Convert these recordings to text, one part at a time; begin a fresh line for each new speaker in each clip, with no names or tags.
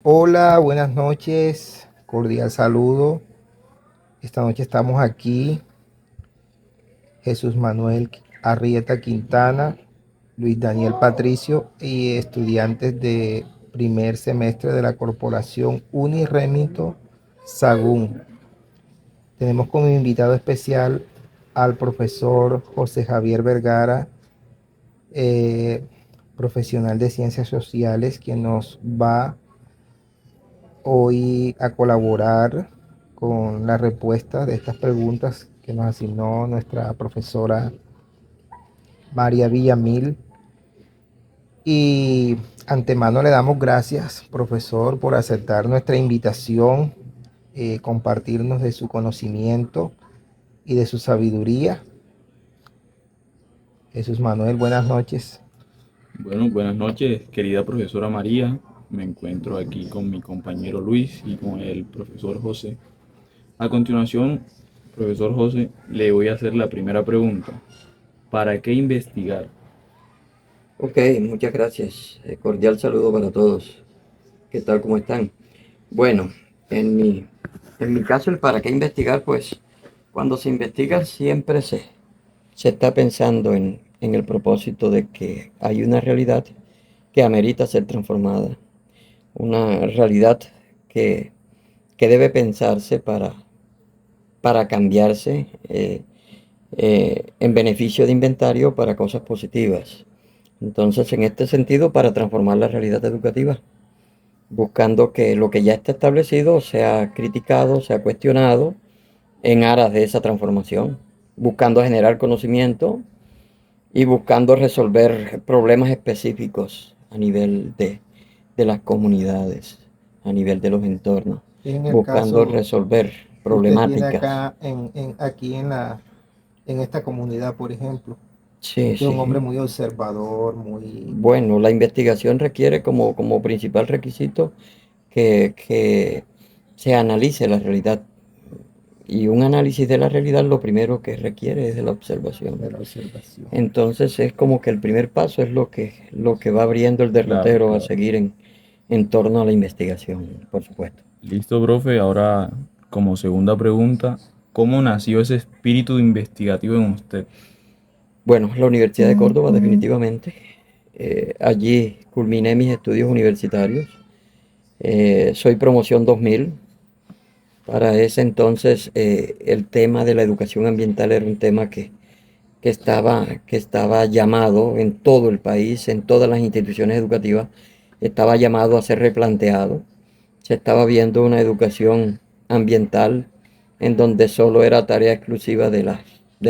Hola, buenas noches, cordial saludo. Esta noche estamos aquí, Jesús Manuel Arrieta Quintana, Luis Daniel Patricio y estudiantes de primer semestre de la Corporación Uniremito Sagún. Tenemos como invitado especial al profesor José Javier Vergara, eh, profesional de ciencias sociales, quien nos va hoy a colaborar con la respuesta de estas preguntas que nos asignó nuestra profesora María Villamil. Y antemano le damos gracias, profesor, por aceptar nuestra invitación, compartirnos de su conocimiento y de su sabiduría. Jesús Manuel, buenas noches.
Bueno, buenas noches, querida profesora María. Me encuentro aquí con mi compañero Luis y con el profesor José. A continuación, profesor José, le voy a hacer la primera pregunta. ¿Para qué investigar?
Ok, muchas gracias. Cordial saludo para todos. ¿Qué tal? ¿Cómo están? Bueno, en mi, en mi caso, el para qué investigar, pues cuando se investiga siempre se está pensando en el propósito de que hay una realidad que amerita ser transformada, una realidad que, que debe pensarse para cambiarse en beneficio de inventario para cosas positivas. Entonces, en este sentido, para transformar la realidad educativa, buscando que lo que ya está establecido sea criticado, sea cuestionado en aras de esa transformación, buscando generar conocimiento y buscando resolver problemas específicos a nivel de las comunidades, a nivel de los entornos,
En el
buscando
caso
resolver
que usted tiene
problemáticas.
acá, aquí en esta comunidad, por ejemplo,
Sí,
usted es un hombre
sí.
muy observador, muy...
Bueno, la investigación requiere como principal requisito que se analice la realidad. Y un análisis de la realidad lo primero que requiere es de la observación.
de la observación.
Entonces es como que el primer paso es lo que va abriendo el
Claro,
derrotero a
claro.
seguir en torno a la investigación, por supuesto.
Listo, profe. Ahora, como segunda pregunta, ¿cómo nació ese espíritu investigativo en usted?
Bueno, la Universidad de Córdoba definitivamente. Allí culminé mis estudios universitarios. Soy promoción 2000. Para ese entonces el tema de la educación ambiental era un tema que estaba llamado en todo el país, en todas las instituciones educativas, estaba llamado a ser replanteado. Se estaba viendo una educación ambiental en donde solo era tarea exclusiva de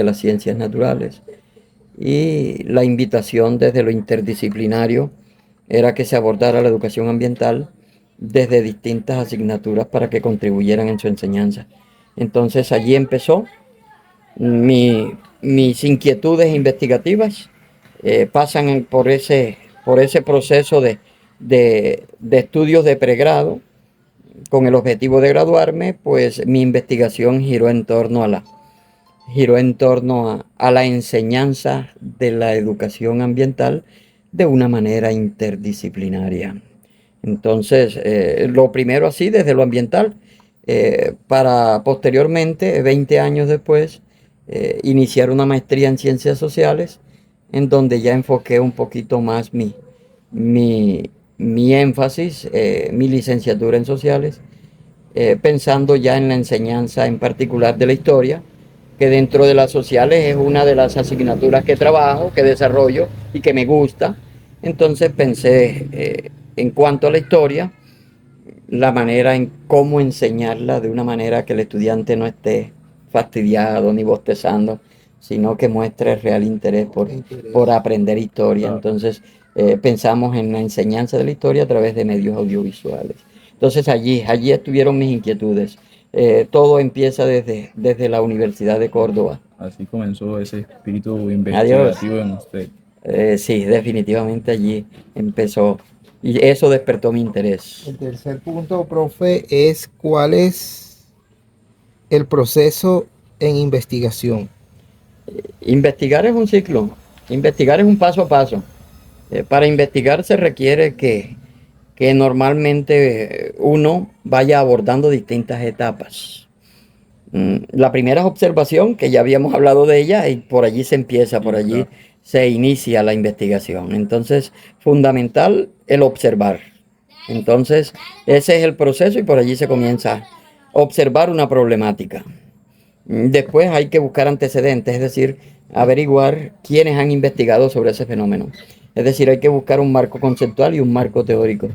las ciencias naturales. Y la invitación desde lo interdisciplinario era que se abordara la educación ambiental desde distintas asignaturas para que contribuyeran en su enseñanza. Entonces allí empezó mis inquietudes investigativas, pasan por ese proceso de estudios de pregrado con el objetivo de graduarme. Pues mi investigación giró en torno a la enseñanza de la educación ambiental de una manera interdisciplinaria. Entonces, lo primero así desde lo ambiental, para posteriormente, 20 años después, iniciar una maestría en ciencias sociales, en donde ya enfoqué un poquito más mi énfasis, mi licenciatura en sociales, pensando ya en la enseñanza en particular de la historia, que dentro de las sociales es una de las asignaturas que trabajo, que desarrollo y que me gusta. Entonces pensé, en cuanto a la historia, la manera en cómo enseñarla de una manera que el estudiante no esté fastidiado ni bostezando, sino que muestre real interés por,
Interés.
por aprender historia.
Claro.
Entonces, pensamos en la enseñanza de la historia a través de medios audiovisuales. Entonces, allí estuvieron mis inquietudes. Todo empieza desde la Universidad de Córdoba.
Así comenzó ese espíritu
Adiós.
investigativo en usted.
Sí, definitivamente allí empezó y eso despertó mi interés.
El tercer punto, profe, es cuál es el proceso en investigación.
Investigar es un ciclo, investigar es un paso a paso. Para investigar se requiere que normalmente uno vaya abordando distintas etapas. La primera es observación, que ya habíamos hablado de ella, y por allí se empieza, por
Sí,
allí
claro.
se inicia la investigación. Entonces, fundamental el observar. Entonces, ese es el proceso y por allí se comienza a observar una problemática. Después hay que buscar antecedentes, es decir, averiguar quiénes han investigado sobre ese fenómeno. Es decir, hay que buscar un marco conceptual y un marco teórico.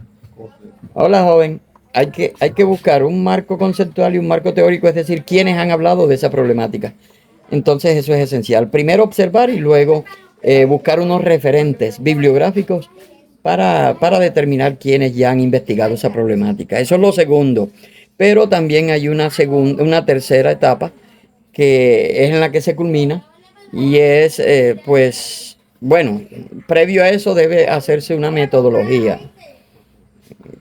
Hola, joven. Hay que buscar un marco conceptual y un marco teórico, es decir, quiénes han hablado de esa problemática. Entonces, eso es esencial. Primero observar y luego buscar unos referentes bibliográficos para determinar quiénes ya han investigado esa problemática. Eso es lo segundo. Pero también hay una tercera etapa que es en la que se culmina y es, pues, bueno, previo a eso debe hacerse una metodología.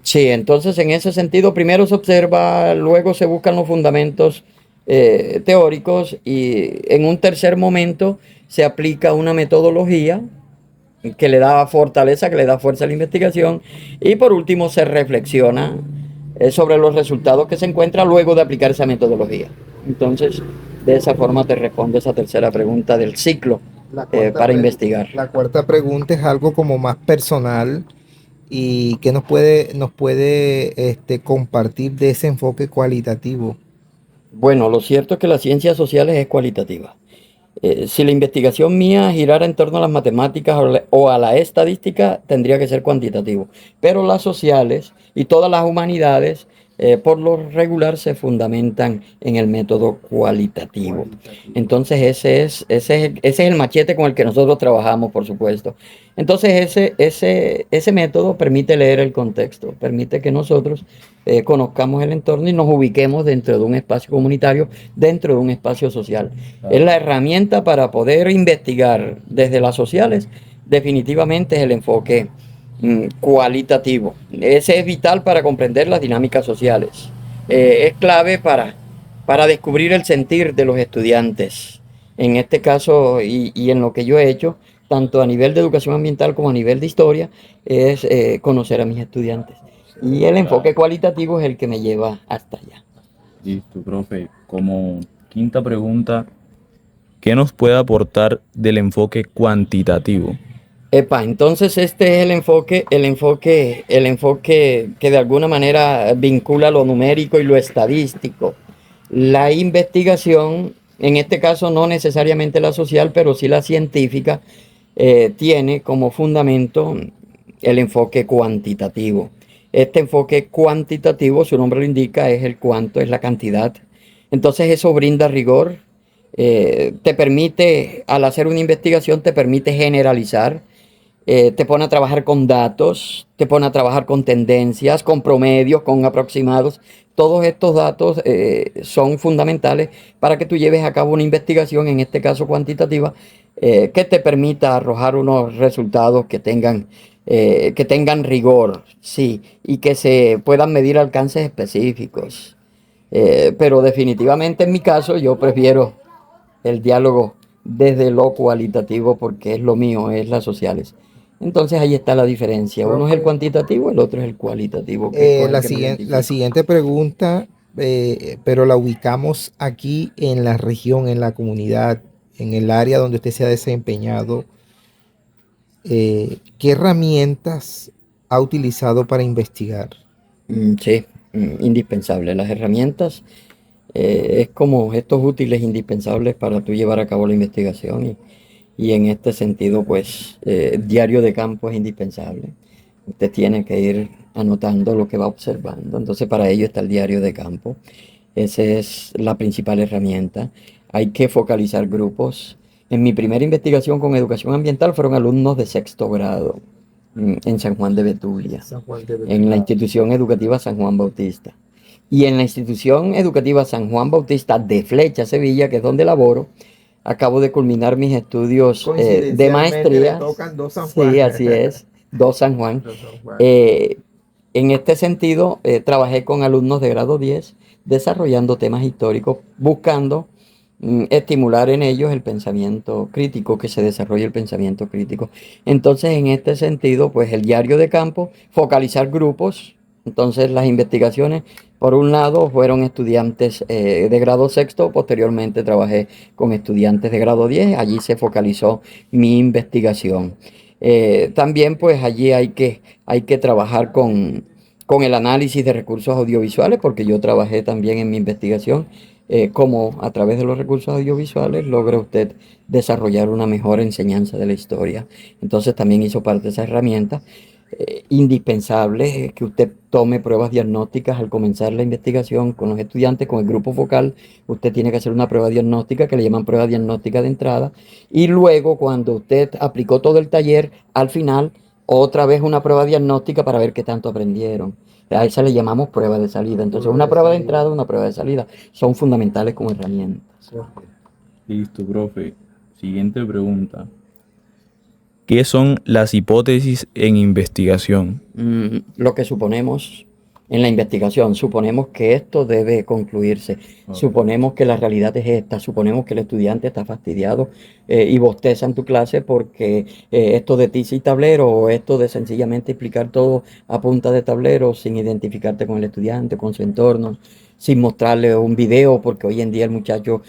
Sí, entonces en ese sentido primero se observa, luego se buscan los fundamentos teóricos y en un tercer momento se aplica una metodología que le da fortaleza, que le da fuerza a la investigación y por último se reflexiona sobre los resultados que se encuentran luego de aplicar esa metodología. Entonces, de esa forma te respondo esa tercera pregunta del ciclo para investigar.
La cuarta pregunta es algo como más personal y que nos puede compartir de ese enfoque cualitativo.
Bueno, lo cierto es que las ciencias sociales es cualitativa. Si la investigación mía girara en torno a las matemáticas o a la estadística, tendría que ser cuantitativo. Pero las sociales y todas las humanidades, por lo regular, se fundamentan en el método cualitativo. Entonces, ese es el machete con el que nosotros trabajamos, por supuesto. Entonces, ese método permite leer el contexto, permite que nosotros conozcamos el entorno y nos ubiquemos dentro de un espacio comunitario, dentro de un espacio social. Es la herramienta para poder investigar desde las sociales. Definitivamente es el enfoque cualitativo. Ese es vital para comprender las dinámicas sociales. Es clave para descubrir el sentir de los estudiantes. En este caso y en lo que yo he hecho, tanto a nivel de educación ambiental como a nivel de historia, es conocer a mis estudiantes. Y el enfoque cualitativo es el que me lleva hasta allá.
Listo, profe. Como quinta pregunta, ¿qué nos puede aportar del enfoque cuantitativo?
Epa, entonces este es el enfoque que de alguna manera vincula lo numérico y lo estadístico. La investigación, en este caso no necesariamente la social, pero sí la científica, tiene como fundamento el enfoque cuantitativo. Este enfoque cuantitativo, su nombre lo indica, es el cuánto, es la cantidad. Entonces eso brinda rigor, te permite, al hacer una investigación, te permite generalizar, te pone a trabajar con datos, te pone a trabajar con tendencias, con promedios, con aproximados. Todos estos datos son fundamentales para que tú lleves a cabo una investigación, en este caso cuantitativa, que te permita arrojar unos resultados que tengan rigor, sí, y que se puedan medir alcances específicos. Pero definitivamente en mi caso yo prefiero el diálogo desde lo cualitativo porque es lo mío, es las sociales. Entonces ahí está la diferencia. Uno es el
Profe,
cuantitativo, el otro es el cualitativo, que es con el
La
que me
la
identifico.
siguiente pregunta, pero la ubicamos aquí en la región, en la comunidad, en el área donde usted se ha desempeñado. ¿Qué herramientas ha utilizado para investigar?
Sí, indispensable. Las herramientas es como estos útiles indispensables para tú llevar a cabo la investigación y en este sentido, pues, diario de campo es indispensable. Usted tiene que ir anotando lo que va observando. Entonces, para ello está el diario de campo. Esa es la principal herramienta. Hay que focalizar grupos. En mi primera investigación con educación ambiental fueron alumnos de sexto grado en San Juan de Betulia,
San Juan de
en la
Betulia.
institución educativa San Juan Bautista. Y en la institución educativa San Juan Bautista de Flecha, Sevilla, que es donde laboro, acabo de culminar mis estudios de
Coincidencialmente le
maestría.
tocan dos San Juan.
Sí, así es, dos San Juan.
Dos San Juan.
En este sentido, trabajé con alumnos de grado 10 desarrollando temas históricos, buscando estimular en ellos el pensamiento crítico, que se desarrolle el pensamiento crítico. Entonces, en este sentido, pues el diario de campo, focalizar grupos. Entonces, las investigaciones, por un lado, fueron estudiantes de grado sexto, posteriormente trabajé con estudiantes de grado 10, allí se focalizó mi investigación. También, pues allí hay que trabajar con el análisis de recursos audiovisuales, porque yo trabajé también en mi investigación cómo a través de los recursos audiovisuales logra usted desarrollar una mejor enseñanza de la historia. Entonces también hizo parte de esa herramienta. Indispensable que usted tome pruebas diagnósticas al comenzar la investigación con los estudiantes, con el grupo focal. Usted tiene que hacer una prueba diagnóstica que le llaman prueba diagnóstica de entrada. Y luego, cuando usted aplicó todo el taller, al final, otra vez una prueba diagnóstica para ver qué tanto aprendieron. A esa le llamamos prueba de salida. Entonces, una prueba de entrada, una prueba de salida son fundamentales como herramientas.
Listo, profe. Siguiente pregunta. ¿Qué son las hipótesis en investigación?
Lo que suponemos en la investigación, suponemos que esto debe concluirse, suponemos que la realidad es esta, suponemos que el estudiante está fastidiado y bosteza en tu clase porque esto de tiza y tablero o esto de sencillamente explicar todo a punta de tablero sin identificarte con el estudiante, con su entorno, sin mostrarle un video, porque hoy en día el muchacho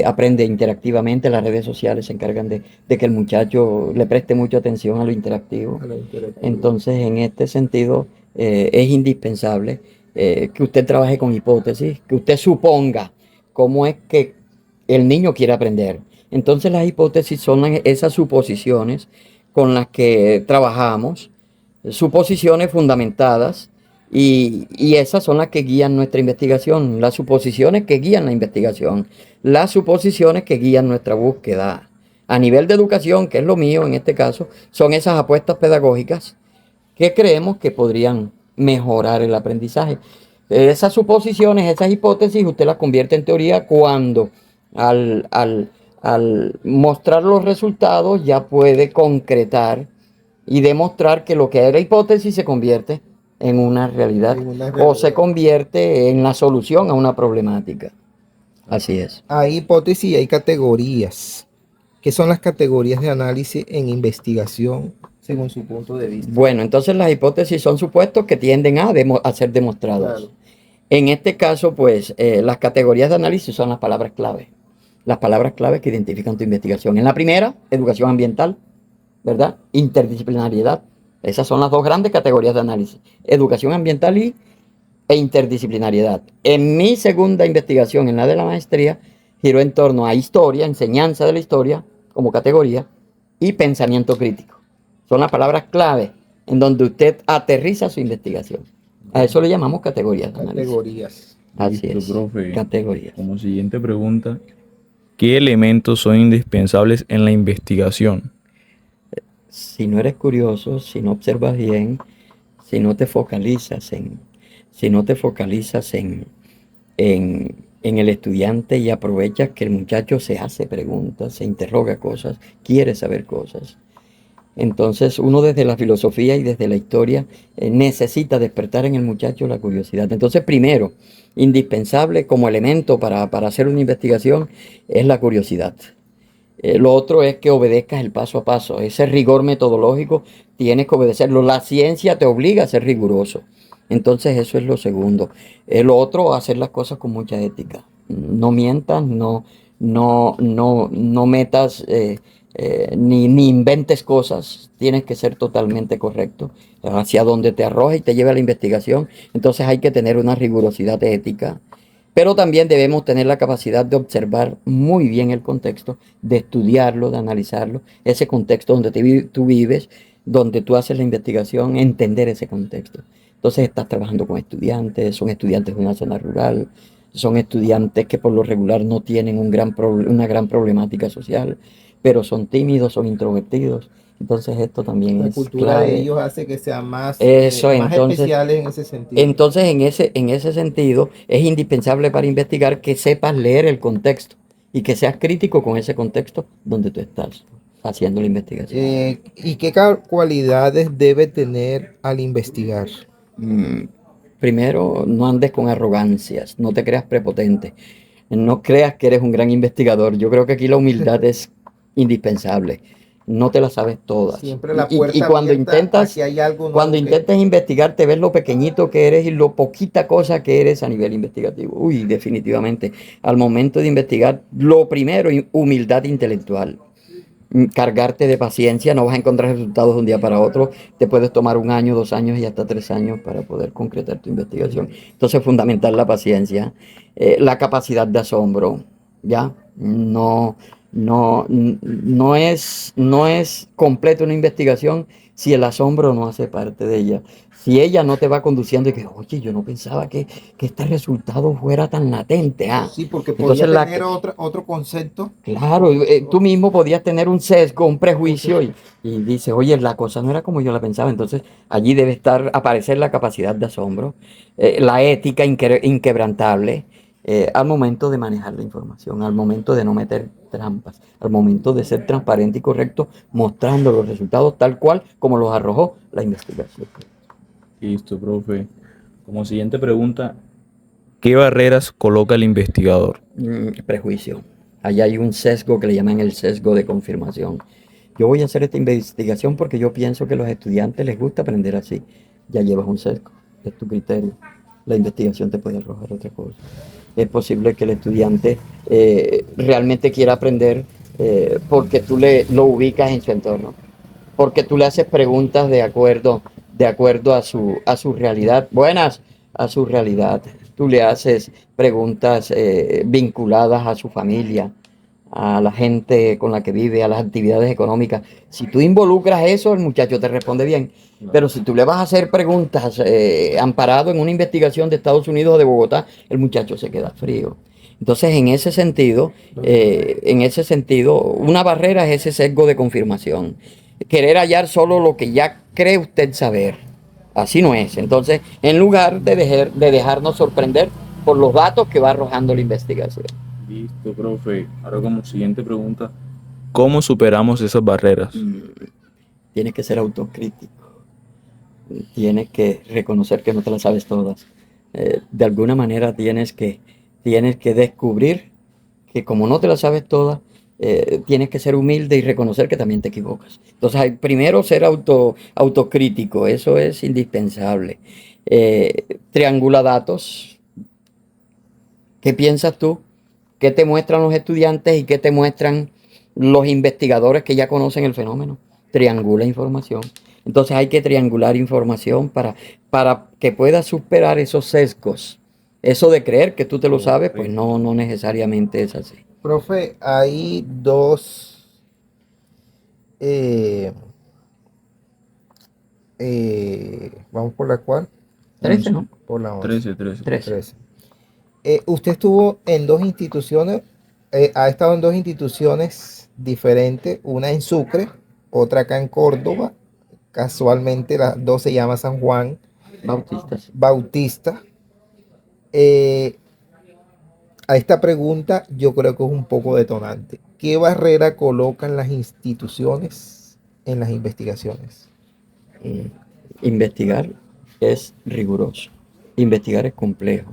aprende interactivamente, las redes sociales se encargan de que el muchacho le preste mucha atención a lo interactivo. Entonces, en este sentido, es indispensable que usted trabaje con hipótesis, que usted suponga cómo es que el niño quiere aprender. Entonces, las hipótesis son esas suposiciones con las que trabajamos, suposiciones fundamentadas, y esas son las que guían nuestra investigación, las suposiciones que guían la investigación, las suposiciones que guían nuestra búsqueda. A nivel de educación, que es lo mío en este caso, son esas apuestas pedagógicas que creemos que podrían mejorar el aprendizaje. Esas suposiciones, esas hipótesis, usted las convierte en teoría cuando al mostrar los resultados ya puede concretar y demostrar que lo que era hipótesis se convierte en una realidad, o se convierte en la solución a una problemática. Así es.
Hay hipótesis y hay categorías. ¿Qué son las categorías de análisis en investigación según su punto de vista?
Bueno, entonces las hipótesis son supuestos que tienden a ser demostrados.
Claro.
En este caso, pues, las categorías de análisis son las palabras clave. Las palabras clave que identifican tu investigación. En la primera, educación ambiental, ¿verdad? Interdisciplinariedad. Esas son las dos grandes categorías de análisis. Educación ambiental e interdisciplinariedad. En mi segunda investigación, en la de la maestría, giró en torno a historia, enseñanza de la historia como categoría, y pensamiento crítico. Son las palabras clave en donde usted aterriza su investigación. A eso le llamamos categorías de análisis.
Categorías.
Así
Listo,
es.
profe.
Categorías.
Como siguiente pregunta, ¿qué elementos son indispensables en la investigación?
Si no eres curioso, si no observas bien, si no te focalizas en el estudiante y aprovechas que el muchacho se hace preguntas, se interroga cosas, quiere saber cosas. Entonces uno desde la filosofía y desde la historia necesita despertar en el muchacho la curiosidad. Entonces primero, indispensable como elemento para hacer una investigación es la curiosidad. Lo otro es que obedezcas el paso a paso. Ese rigor metodológico tienes que obedecerlo. La ciencia te obliga a ser riguroso. Entonces eso es lo segundo. Lo otro, hacer las cosas con mucha ética. No mientas, no metas ni inventes cosas. Tienes que ser totalmente correcto hacia donde te arroja y te lleva la investigación. Entonces hay que tener una rigurosidad ética. Pero también debemos tener la capacidad de observar muy bien el contexto, de estudiarlo, de analizarlo, ese contexto donde tú vives, donde tú haces la investigación, entender ese contexto. Entonces estás trabajando con estudiantes, son estudiantes de una zona rural, son estudiantes que por lo regular no tienen una gran problemática social, pero son tímidos, son introvertidos. Entonces esto también
La
es
cultura de
clave.
ellos hace que sean más,
Eso,
más
entonces,
especiales en ese sentido.
entonces en ese sentido es indispensable para investigar que sepas leer el contexto y que seas crítico con ese contexto donde tú estás haciendo la investigación.
¿Y qué cualidades debe tener al investigar?
Primero, no andes con arrogancias, no te creas prepotente. No creas que eres un gran investigador. Yo creo que aquí la humildad es indispensable. No te las sabes todas.
Siempre la
Y
puerta
cuando
abierta a que
intentas,
hay algo
cuando
nuevo que...
intentas investigar, te ves lo pequeñito que eres y lo poquita cosa que eres a nivel investigativo. Uy, definitivamente. Al momento de investigar, lo primero, humildad intelectual. Cargarte de paciencia, no vas a encontrar resultados de un día para otro, te puedes tomar 1 año, 2 años y hasta 3 años para poder concretar tu investigación. Entonces, fundamental la paciencia, la capacidad de asombro, ¿ya? No es completa una investigación si el asombro no hace parte de ella. Si ella no te va conduciendo y que, oye, yo no pensaba que este resultado fuera tan latente.
Sí, porque
Entonces,
podía tener otro concepto.
claro, tú mismo podías tener un sesgo, un prejuicio y dices, oye, la cosa no era como yo la pensaba. Entonces, allí debe aparecer la capacidad de asombro, la ética inquebrantable al momento de manejar la información, al momento de no meter trampas, al momento de ser transparente y correcto, mostrando los resultados tal cual como los arrojó la investigación.
Listo, profe. Como siguiente pregunta, ¿qué barreras coloca el investigador?
Prejuicio. Allá hay un sesgo que le llaman el sesgo de confirmación. Yo voy a hacer esta investigación porque yo pienso que a los estudiantes les gusta aprender así. Ya llevas un sesgo, es tu criterio. La investigación te puede arrojar otra cosa. Es posible que el estudiante realmente quiera aprender porque tú lo ubicas en su entorno, porque tú le haces preguntas de acuerdo a su realidad. Buenas, a su realidad. Tú le haces preguntas vinculadas a su familia, a la gente con la que vive, a las actividades económicas. Si tú involucras eso, el muchacho te responde bien. Pero si tú le vas a hacer preguntas amparado en una investigación de Estados Unidos o de Bogotá, el muchacho se queda frío. Entonces, en ese sentido, una barrera es ese sesgo de confirmación. Querer hallar solo lo que ya cree usted saber. Así no es. Entonces, en lugar de dejarnos sorprender por los datos que va arrojando la investigación.
Listo, profe. Ahora como siguiente pregunta, ¿cómo superamos esas barreras?
Tienes que ser autocrítico. Tienes que reconocer que no te las sabes todas. De alguna manera tienes que descubrir que como no te las sabes todas, tienes que ser humilde y reconocer que también te equivocas. Entonces, primero ser autocrítico, eso es indispensable. Triangula datos. ¿Qué piensas tú? ¿Qué te muestran los estudiantes y qué te muestran los investigadores que ya conocen el fenómeno? Triangula información. Entonces hay que triangular información para que puedas superar esos sesgos. Eso de creer que tú te lo sabes, pues no necesariamente es así.
Profe, hay eh, vamos por la cual,
13, ¿no?
por la 11.
13.
13.
Usted estuvo en dos instituciones, ha estado en dos instituciones diferentes, una en Sucre, otra acá en Córdoba. Casualmente las dos se llama San Juan
Bautistas.
Bautista. Eh, a esta pregunta yo creo que es un poco detonante. ¿Qué barrera colocan las instituciones en las investigaciones?
Investigar es riguroso. Investigar es complejo.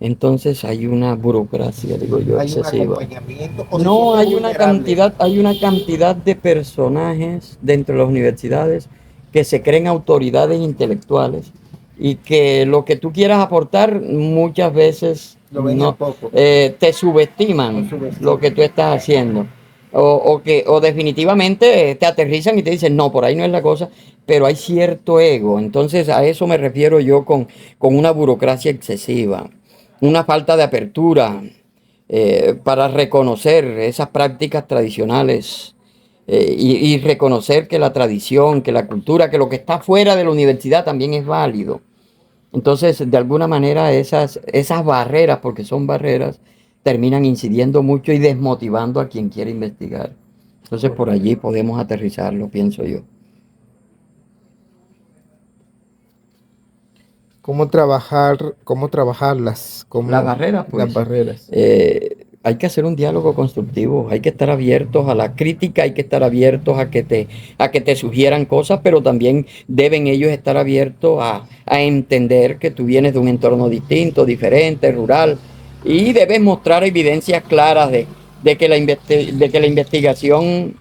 Entonces hay una burocracia, digo yo,
¿Hay un
excesiva.
acompañamiento o se
No,
siente
hay una
vulnerable?
cantidad de personajes dentro de las universidades que se creen autoridades intelectuales y que lo que tú quieras aportar muchas veces
Lo ven en poco.
te subestiman lo que tú estás haciendo. O definitivamente te aterrizan y te dicen, no, por ahí no es la cosa, pero hay cierto ego. Entonces a eso me refiero yo con una burocracia excesiva, una falta de apertura para reconocer esas prácticas tradicionales y reconocer que la tradición, que la cultura, que lo que está fuera de la universidad también es válido. Entonces, de alguna manera, esas barreras, porque son barreras, terminan incidiendo mucho y desmotivando a quien quiere investigar. Entonces, por allí podemos aterrizarlo, pienso yo.
Cómo trabajarlas?
Las barreras,
Las
pues,
barreras.
hay que hacer un diálogo constructivo, hay que estar abiertos a la crítica, hay que estar abiertos a que te sugieran cosas, pero también deben ellos estar abiertos a entender que tú vienes de un entorno distinto, diferente, rural, Y debes mostrar evidencias claras de que de que la investigación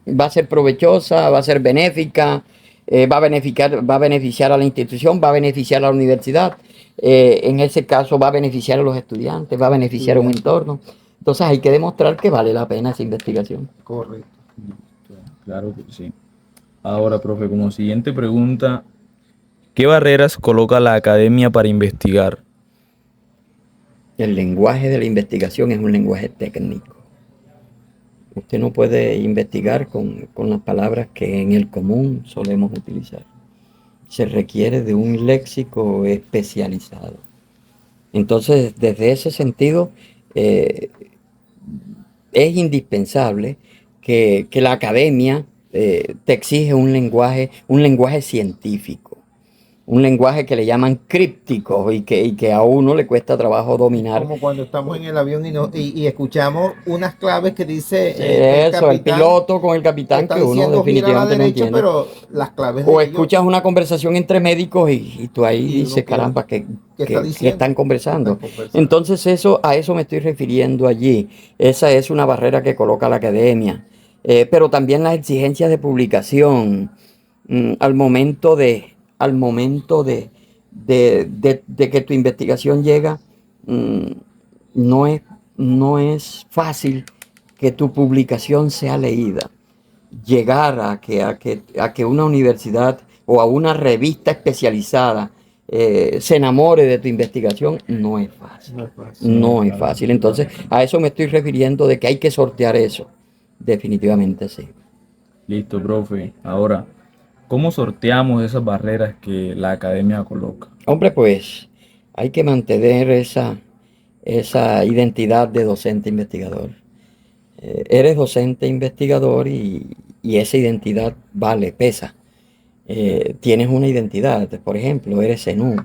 va a ser provechosa, va a ser benéfica, va a beneficiar a la institución, va a beneficiar a la universidad. En ese caso va a beneficiar a los estudiantes, va a beneficiar a un entorno. Entonces hay que demostrar que vale la pena esa investigación.
Correcto.
Claro que sí. Ahora, profe, como siguiente pregunta, ¿qué barreras coloca la academia para investigar?
El lenguaje de la investigación es un lenguaje técnico. Usted no puede investigar con las palabras que en el común solemos utilizar. Se requiere de un léxico especializado. Entonces, desde ese sentido, eh, es indispensable que la academia te exige un lenguaje científico, un lenguaje que le llaman críptico y que a uno le cuesta trabajo dominar.
Como cuando estamos en el avión y escuchamos unas claves que dice el
Eso, el
capitán,
piloto con el
que
capitán
está
que uno
diciendo gira a la
definitivamente no
derecha,
entiende.
pero las claves
O
de ellos
escuchas una conversación entre médicos y tú ahí
y uno
dices,
pierde.
caramba,
¿Qué está
que
diciendo?
están conversando.
Están conversando.
Entonces a eso me estoy refiriendo allí. Esa es una barrera que coloca la academia. Pero también las exigencias de publicación al momento de que tu investigación llega, mm, no es, no es fácil que tu publicación sea leída. Llegar a que una universidad o a una revista especializada se enamore de tu investigación, no es fácil.
No es fácil.
No es fácil. Entonces, a eso me estoy refiriendo de que hay que sortear eso. Definitivamente sí.
Listo, profe. Ahora, ¿cómo sorteamos esas barreras que la academia coloca?
Hombre, pues hay que mantener esa identidad de docente investigador. Eres docente investigador y esa identidad vale, pesa. Tienes una identidad, por ejemplo, eres zenú,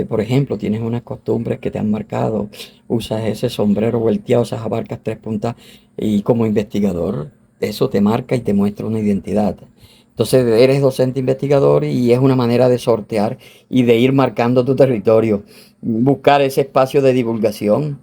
por ejemplo, tienes unas costumbres que te han marcado, usas ese sombrero volteado, esas abarcas tres puntas y como investigador, eso te marca y te muestra una identidad. Entonces eres docente investigador y es una manera de sortear y de ir marcando tu territorio, buscar ese espacio de divulgación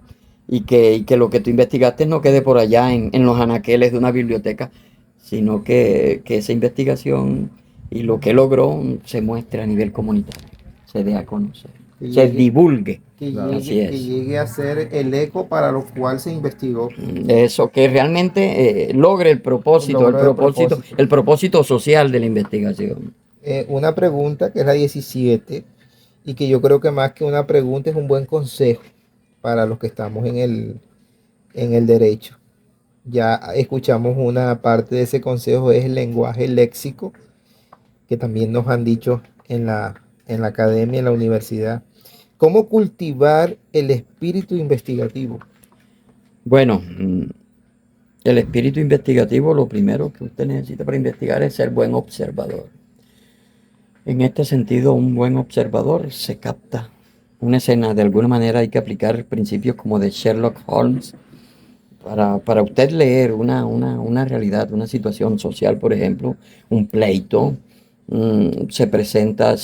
y que lo que tú investigaste no quede por allá en los anaqueles de una biblioteca, sino que esa investigación y lo que logró se muestre a nivel comunitario, se dé a conocer,
Que
se
llegue,
divulgue.
Claro.
Así
que
es.
llegue a ser el eco para lo cual se investigó.
Eso, que realmente logre
Logró el propósito.
el propósito social de la investigación.
Una pregunta que es la 17 y que yo creo que más que una pregunta es un buen consejo para los que estamos en el derecho. Ya escuchamos una parte de ese consejo, es el lenguaje léxico, que también nos han dicho en la academia, en la universidad. ¿Cómo cultivar el espíritu investigativo?
Bueno, el espíritu investigativo, lo primero que usted necesita para investigar es ser buen observador. En este sentido, un buen observador se capta una escena. De alguna manera hay que aplicar principios como de Sherlock Holmes para usted leer una realidad, una situación social, por ejemplo, un pleito. Se presenta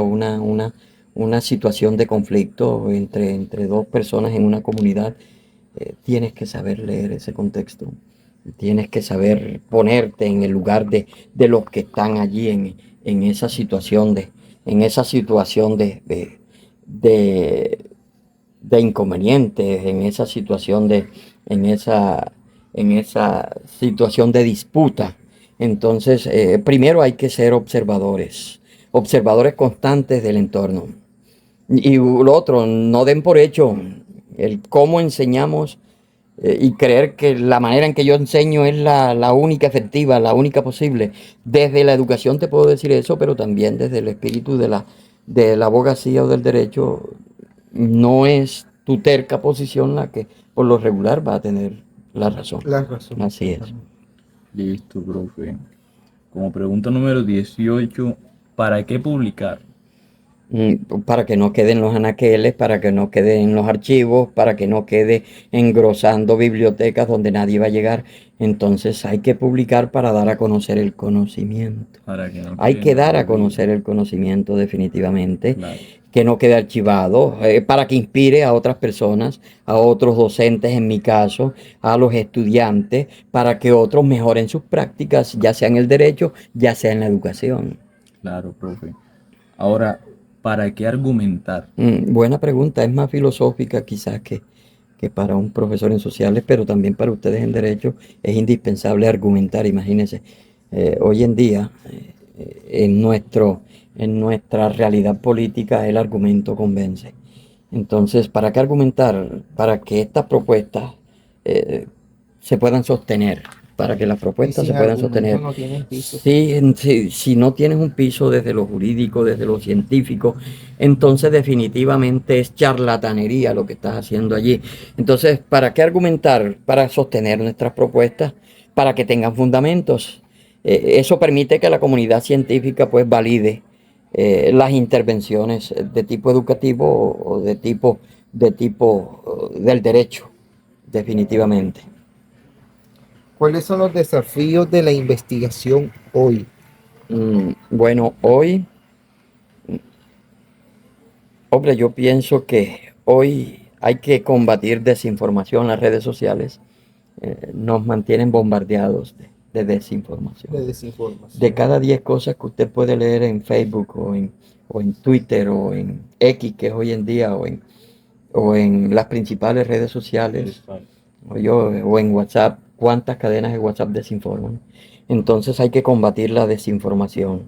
una situación de conflicto entre dos personas en una comunidad. Tienes que saber leer ese contexto. Tienes que saber ponerte en el lugar de los que están allí en esa situación en esa situación de, de inconvenientes, en en esa situación de disputa. Entonces, primero hay que ser observadores, observadores constantes del entorno. Y lo otro, no den por hecho el cómo enseñamos y creer que la manera en que yo enseño es la única efectiva, la única posible. Desde la educación te puedo decir eso, pero también desde el espíritu de la abogacía o del derecho, no es tu terca posición la que por lo regular va a tener la razón.
La razón.
Así es.
Listo, profe. Como pregunta número 18, ¿para qué publicar?
Para que no queden los anaqueles, para que no quede en los archivos, para que no quede engrosando bibliotecas donde nadie va a llegar. Entonces hay que publicar para dar a conocer el conocimiento.
Para que no
Hay
quede
que
en el
dar a
olvido.
conocer el conocimiento definitivamente.
Claro.
que no quede archivado, para que inspire a otras personas, a otros docentes en mi caso, a los estudiantes, para que otros mejoren sus prácticas, ya sea en el derecho, ya sea en la educación.
Claro, profe. Ahora, ¿para qué argumentar?
Buena pregunta, es más filosófica quizás que para un profesor en sociales, pero también para ustedes en derecho es indispensable argumentar. Imagínense, hoy en día en nuestra realidad política el argumento convence. Entonces, ¿para qué argumentar? Para que estas propuestas eh, se puedan sostener, para que las
Y
propuestas se
sin
puedan
argumentos
sostener.
no tienen piso.
Si no tienes un piso desde lo jurídico, desde lo científico, entonces definitivamente es charlatanería lo que estás haciendo allí. Entonces, ¿para qué argumentar? Para sostener nuestras propuestas, para que tengan fundamentos. Eso permite que la comunidad científica pues valide las intervenciones de tipo educativo o de tipo del derecho, definitivamente.
¿Cuáles son los desafíos de la investigación hoy?
Bueno, hoy, hombre, yo pienso que hoy hay que combatir desinformación. Las redes sociales nos mantienen bombardeados de desinformación.
De
De
desinformación.
cada 10 cosas que usted puede leer en Facebook o en Twitter o en X, que es hoy en día, o en las principales redes sociales, o en WhatsApp, cuántas cadenas de WhatsApp desinforman. Entonces hay que combatir la desinformación.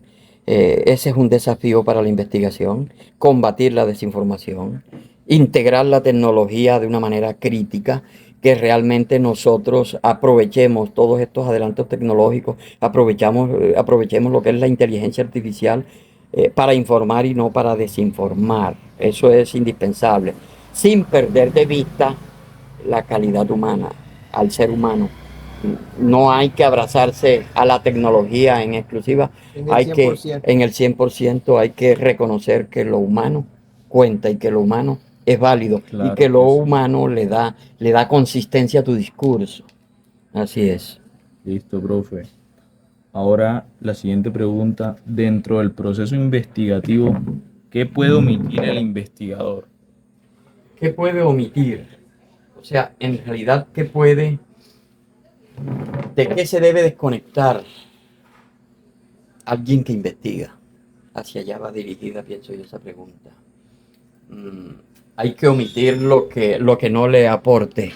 Ese es un desafío para la investigación, combatir la desinformación, integrar la tecnología de una manera crítica, que realmente nosotros aprovechemos todos estos adelantos tecnológicos, aprovechemos lo que es la inteligencia artificial para informar y no para desinformar. Eso es indispensable, sin perder de vista la calidad humana, al ser humano. No hay que abrazarse a la tecnología en exclusiva,
En el 100%.
en el 100% hay que reconocer que lo humano cuenta y que lo humano es válido y que
Claro
lo
que sí.
humano le da consistencia a tu discurso. Así es.
Listo, profe. Ahora la siguiente pregunta. Dentro del proceso investigativo, ¿qué puede omitir el investigador?
¿Qué puede omitir? O sea, en realidad, ¿de qué se debe desconectar alguien que investiga? Hacia allá va dirigida, pienso yo, esa pregunta. Mm, Hay que omitir lo que no le aporte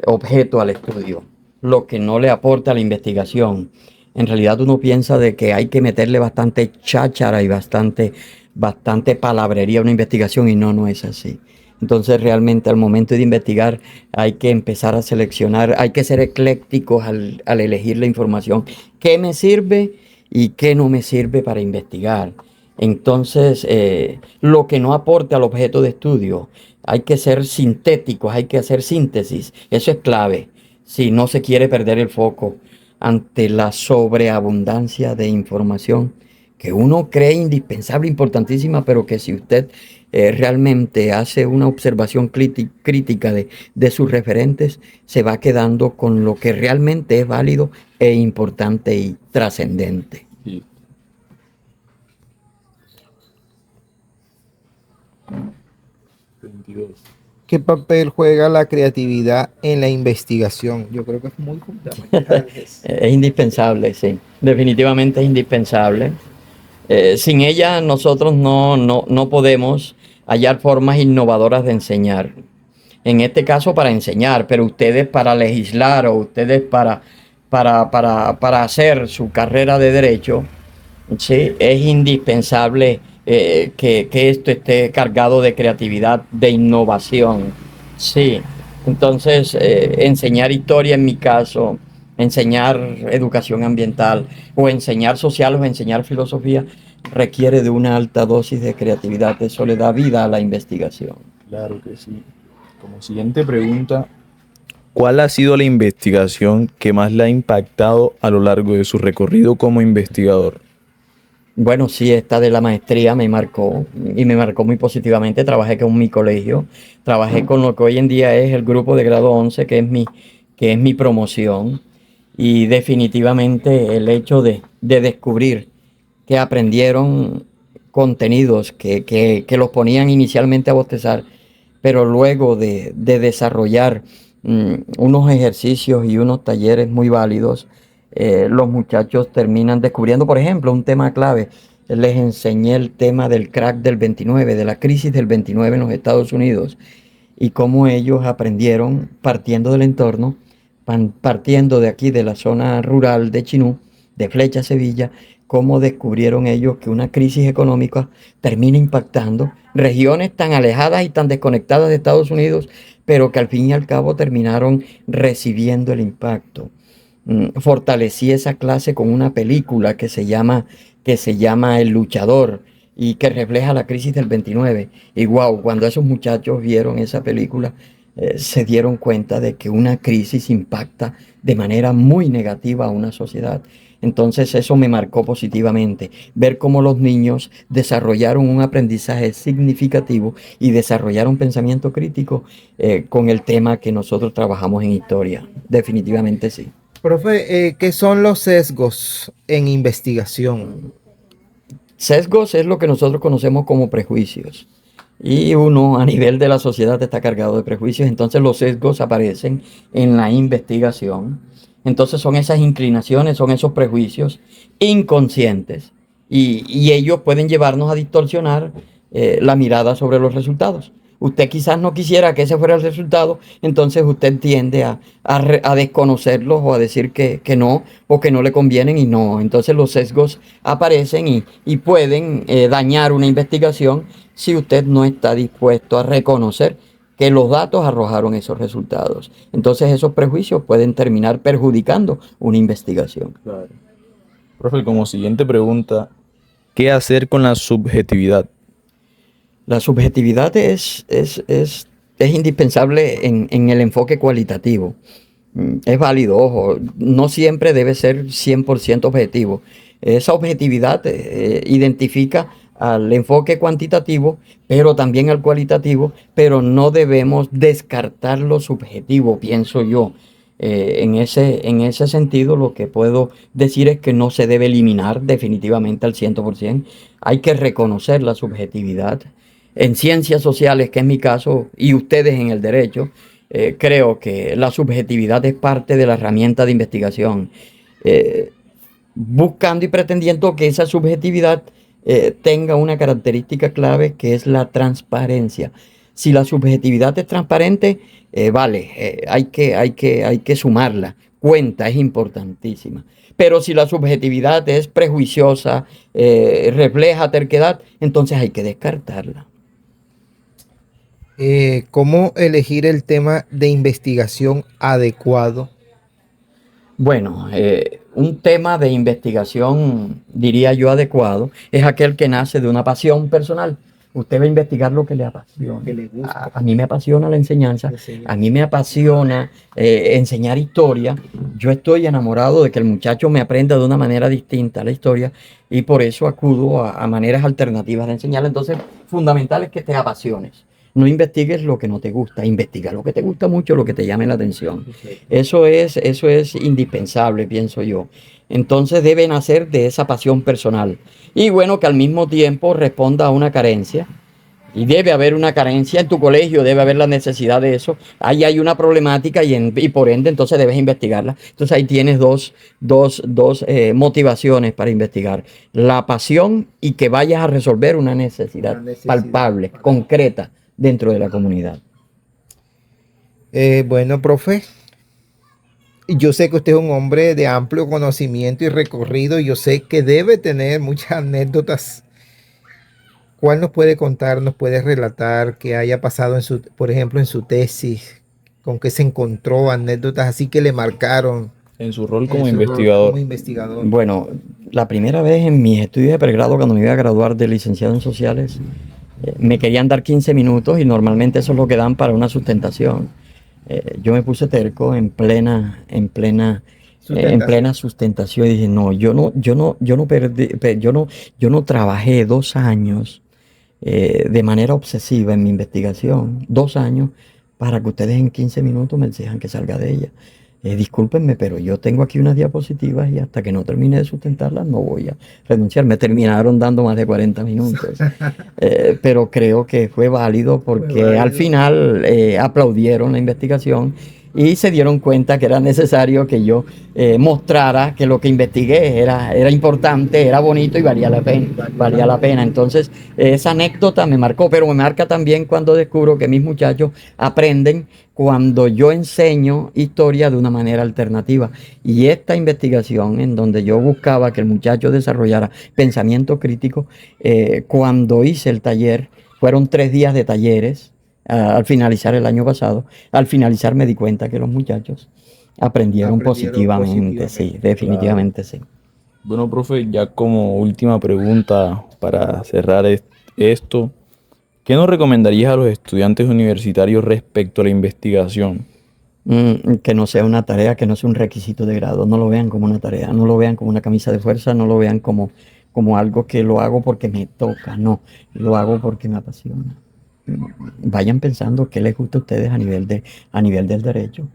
objeto al estudio, lo que no le aporta a la investigación. En realidad uno piensa de que hay que meterle bastante cháchara y bastante palabrería a una investigación y no es así. Entonces realmente al momento de investigar hay que empezar a seleccionar, hay que ser eclécticos al elegir la información. ¿Qué me sirve y qué no me sirve para investigar? Entonces, lo que no aporte al objeto de estudio, hay que ser sintéticos, hay que hacer síntesis. Eso es clave si no se quiere perder el foco ante la sobreabundancia de información que uno cree indispensable, importantísima, pero que si usted realmente hace una observación crítica de sus referentes, se va quedando con lo que realmente es válido e importante y trascendente.
Sí. 22.
¿Qué papel juega la creatividad en la investigación? Yo creo que es muy fundamental.
Es indispensable, sí. Definitivamente es indispensable. Sin ella nosotros no podemos hallar formas innovadoras de enseñar. En este caso para enseñar, pero ustedes para legislar o ustedes para hacer su carrera de derecho, sí, es indispensable que esto esté cargado de creatividad, de innovación. Sí, entonces enseñar historia en mi caso, enseñar educación ambiental o enseñar social o enseñar filosofía requiere de una alta dosis de creatividad. Eso le da vida a la investigación.
Claro que sí. Como siguiente pregunta, ¿cuál ha sido la investigación que más le ha impactado a lo largo de su recorrido como investigador?
Bueno, sí, esta de la maestría me marcó y me marcó muy positivamente. Trabajé con mi colegio, trabajé con lo que hoy en día es el grupo de grado 11, que es mi promoción. Y definitivamente el hecho de descubrir que aprendieron contenidos que los ponían inicialmente a bostezar, pero luego de desarrollar unos ejercicios y unos talleres muy válidos, los muchachos terminan descubriendo, por ejemplo, un tema clave. Les enseñé el tema del crack del 29, de la crisis del 29 en los Estados Unidos, y cómo ellos aprendieron partiendo del entorno, partiendo de aquí, de la zona rural de Chinú, de Flecha, Sevilla, cómo descubrieron ellos que una crisis económica termina impactando regiones tan alejadas y tan desconectadas de Estados Unidos, pero que al fin y al cabo terminaron recibiendo el impacto. Fortalecí esa clase con una película que se llama El Luchador y que refleja la crisis del 29. Y wow, cuando esos muchachos vieron esa película, se dieron cuenta de que una crisis impacta de manera muy negativa a una sociedad. Entonces eso me marcó positivamente, ver cómo los niños desarrollaron un aprendizaje significativo y desarrollaron pensamiento crítico con el tema que nosotros trabajamos en historia. Definitivamente sí.
Profe, ¿qué son los sesgos en investigación?
Sesgos es lo que nosotros conocemos como prejuicios. Y uno a nivel de la sociedad está cargado de prejuicios, entonces los sesgos aparecen en la investigación. Entonces son esas inclinaciones, son esos prejuicios inconscientes y ellos pueden llevarnos a distorsionar la mirada sobre los resultados. Usted quizás no quisiera que ese fuera el resultado, entonces usted tiende a desconocerlos o a decir que no o que no le convienen y no. Entonces los sesgos aparecen y pueden dañar una investigación si usted no está dispuesto a reconocer que los datos arrojaron esos resultados. Entonces esos prejuicios pueden terminar perjudicando una investigación.
Claro. Profe, como siguiente pregunta, ¿qué hacer con la subjetividad?
La subjetividad es indispensable en el enfoque cualitativo. Es válido, ojo, no siempre debe ser 100% objetivo. Esa objetividad identifica al enfoque cuantitativo, pero también al cualitativo, pero no debemos descartar lo subjetivo, pienso yo. En ese sentido, lo que puedo decir es que no se debe eliminar definitivamente al 100%. Hay que reconocer la subjetividad. En ciencias sociales, que es mi caso, y ustedes en el derecho, creo que la subjetividad es parte de la herramienta de investigación, buscando y pretendiendo que esa subjetividad tenga una característica clave que es la transparencia. Si la subjetividad es transparente, vale, hay que sumarla, cuenta, es importantísima. Pero si la subjetividad es prejuiciosa, refleja terquedad, entonces hay que descartarla.
¿Cómo elegir el tema de investigación adecuado?
Bueno, un tema de investigación, diría yo, adecuado, es aquel que nace de una pasión personal. Usted va a investigar lo que le apasiona.
Que le gusta.
A mí me apasiona la enseñanza, a mí me apasiona enseñar historia. Yo estoy enamorado de que el muchacho me aprenda de una manera distinta la historia y por eso acudo a maneras alternativas de enseñar. Entonces, fundamental es que te apasiones. No investigues lo que no te gusta, investiga lo que te gusta mucho, lo que te llame la atención. Eso es indispensable, pienso yo. Entonces debe nacer de esa pasión personal. Y bueno, que al mismo tiempo responda a una carencia. Y debe haber una carencia en tu colegio, debe haber la necesidad de eso. Ahí hay una problemática y por ende entonces debes investigarla. Entonces ahí tienes dos motivaciones para investigar. La pasión y que vayas a resolver una necesidad palpable, concreta dentro de la comunidad.
Bueno, profe, yo sé que usted es un hombre de amplio conocimiento y recorrido. Yo sé que debe tener muchas anécdotas. ¿Cuál nos puede contar, nos puede relatar que haya pasado en su, por ejemplo, en su tesis? ¿Con qué se encontró? Anécdotas así que le marcaron
En su rol
en
como
su rol
investigador.
como investigador.
Bueno, la primera vez en mis estudios de pregrado, cuando me iba a graduar de licenciado en sociales, me querían dar 15 minutos y normalmente eso es lo que dan para una sustentación. Yo me puse terco en plena sustentación y dije, no, yo no trabajé 2 años de manera obsesiva en mi investigación, 2 años para que ustedes en 15 minutos me exijan que salga de ella. discúlpenme, pero yo tengo aquí unas diapositivas y hasta que no termine de sustentarlas no voy a renunciar. Me terminaron dando más de 40 minutos, pero creo que fue válido porque al final aplaudieron la investigación y se dieron cuenta que era necesario que yo mostrara que lo que investigué era importante, era bonito y valía la pena. Valía la pena. Entonces, esa anécdota me marcó, pero me marca también cuando descubro que mis muchachos aprenden cuando yo enseño historia de una manera alternativa. Y esta investigación en donde yo buscaba que el muchacho desarrollara pensamiento crítico, cuando hice el taller, fueron 3 días de talleres al finalizar el año pasado. Al finalizar me di cuenta que los muchachos aprendieron positivamente, sí, definitivamente sí.
Bueno, profe, ya como última pregunta para cerrar esto, ¿qué nos recomendarías a los estudiantes universitarios respecto a la investigación?
Que no sea una tarea, que no sea un requisito de grado, no lo vean como una tarea, no lo vean como una camisa de fuerza, no lo vean como algo que lo hago porque me toca, no, lo hago porque me apasiona. Vayan pensando qué les gusta a ustedes a nivel del derecho,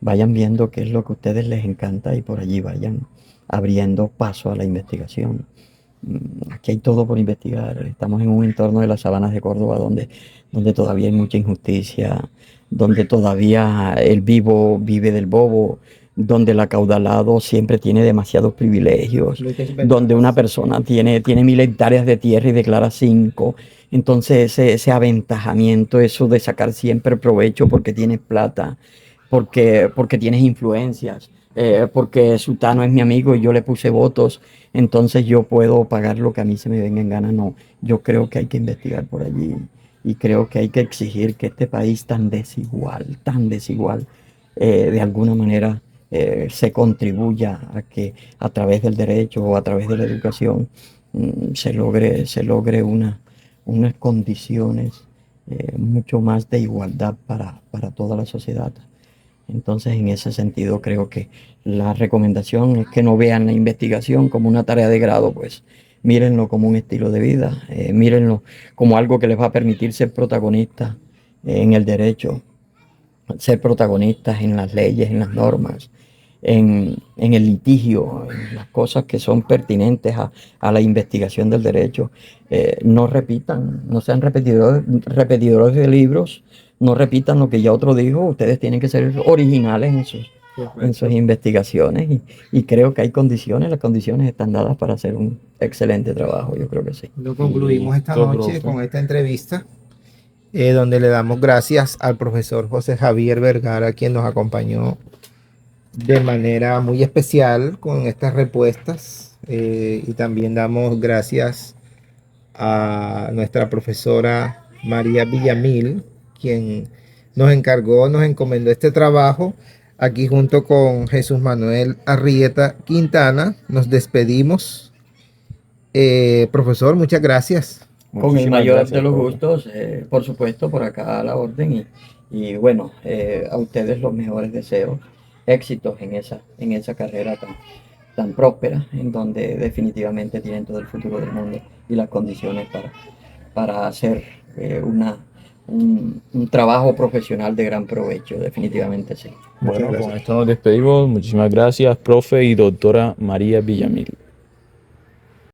vayan viendo qué es lo que a ustedes les encanta y por allí vayan abriendo paso a la investigación. Aquí hay todo por investigar. Estamos en un entorno de las sabanas de Córdoba donde todavía hay mucha injusticia, donde todavía el vivo vive del bobo, donde el acaudalado siempre tiene demasiados privilegios, donde una persona tiene 1.000 hectáreas de tierra y declara 5. Entonces ese aventajamiento, eso de sacar siempre provecho porque tienes plata, porque tienes influencias, porque Sutano es mi amigo y yo le puse votos, entonces yo puedo pagar lo que a mí se me venga en gana. No, yo creo que hay que investigar por allí y creo que hay que exigir que este país tan desigual, de alguna manera se contribuya a que a través del derecho o a través de la educación se logre unas condiciones mucho más de igualdad para toda la sociedad. Entonces, en ese sentido, creo que la recomendación es que no vean la investigación como una tarea de grado, pues mírenlo como un estilo de vida, mírenlo como algo que les va a permitir ser protagonistas en el derecho, ser protagonistas en las leyes, en las normas, en el litigio, en las cosas que son pertinentes a la investigación del derecho. No repitan, no sean repetidores de libros, no repitan lo que ya otro dijo. Ustedes tienen que ser originales en sus investigaciones y creo que hay condiciones, las condiciones están dadas para hacer un excelente trabajo, yo creo que sí.
Lo concluimos esta
Listo,
noche
profe.
con esta entrevista, donde le damos gracias al profesor José Javier Vergara, quien nos acompañó de manera muy especial con estas respuestas, y también damos gracias a nuestra profesora María Villamil, quien nos encomendó este trabajo. Aquí junto con Jesús Manuel Arrieta Quintana nos despedimos. Profesor, muchas gracias.
Con el
Muchísimas
mayor
gracias,
de los
profe.
gustos, por supuesto, por acá a la orden y bueno, a ustedes los mejores deseos, éxitos en esa carrera tan próspera, en donde definitivamente tienen todo el futuro del mundo y las condiciones para hacer un trabajo profesional de gran provecho, definitivamente sí.
Muchas
Bueno,
gracias.
con esto nos despedimos. Muchísimas gracias, profe y doctora María Villamil.